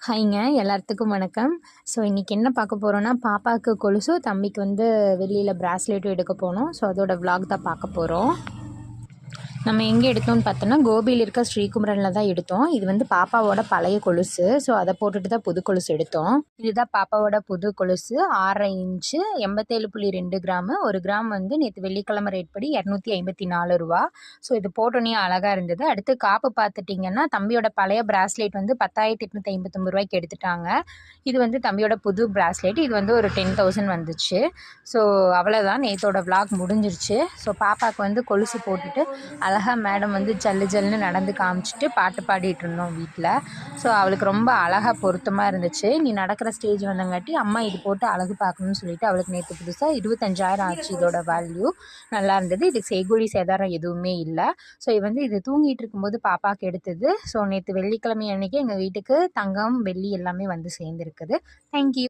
ஹாய்ங்க எல்லாத்துக்கும் வணக்கம். ஸோ இன்றைக்கி என்ன பார்க்க போகிறோன்னா, பாப்பாவுக்கு கொலுசு, தம்பிக்கு வந்து வெள்ளியில் ப்ராஸ்லெட்டும் எடுக்க போனோம். ஸோ அதோட விலாக் தான் பார்க்க போகிறோம். நம்ம எங்கே எடுத்தோம்னு பார்த்தோன்னா, கோபியில் இருக்க ஸ்ரீகுமரனில் தான் எடுத்தோம். இது வந்து பாப்பாவோட பழைய கொலுசு. ஸோ அதை போட்டுட்டு தான் புது கொலுசு எடுத்தோம். இதுதான் பாப்பாவோட புது கொலுசு, 6.5 இன்ச்சு, 87.2 கிராமு. 1 கிராம் வந்து நேற்று வெள்ளிக்கிழமை ரேட் படி 254 ரூபா. ஸோ இது போட்டோன்னே அழகாக இருந்தது. அடுத்து காப்பு பார்த்துட்டிங்கன்னா, தம்பியோட பழைய ப்ராஸ்லெட் வந்து 10,859 ரூபாய்க்கு எடுத்துட்டாங்க. இது வந்து தம்பியோட புது ப்ராஸ்லெட். இது வந்து ஒரு 10,000 வந்துச்சு. ஸோ அவ்வளோதான், நேற்றோட விலாக் முடிஞ்சிருச்சு. ஸோ பாப்பாவுக்கு வந்து கொலுசு போட்டுட்டு அழகாக மேடம் வந்து ஜல்லு ஜல்லுன்னு நடந்து காமிச்சிட்டு பாட்டு பாடிட்டு இருந்தோம் வீட்டில். ஸோ அவளுக்கு ரொம்ப அழகாக பொருத்தமாக இருந்துச்சு. நீ நடக்கிற ஸ்டேஜ் வந்தங்காட்டி அம்மா இது போட்டு அழகு பார்க்கணும்னு சொல்லிட்டு அவளுக்கு நேற்று புதுசாக 25,000 ஆச்சு இதோட வேல்யூ. நல்லா இருந்தது. இதுக்கு செய்கூலி சேதாரம் எதுவுமே இல்லை. ஸோ இது தூங்கிட்டு இருக்கும்போது பாப்பாவுக்கு எடுத்தது. ஸோ நேற்று வெள்ளிக்கிழமை அன்னைக்கு எங்கள் வீட்டுக்கு தங்கம் வெள்ளி எல்லாமே வந்து சேர்ந்துருக்குது. தேங்க்யூ.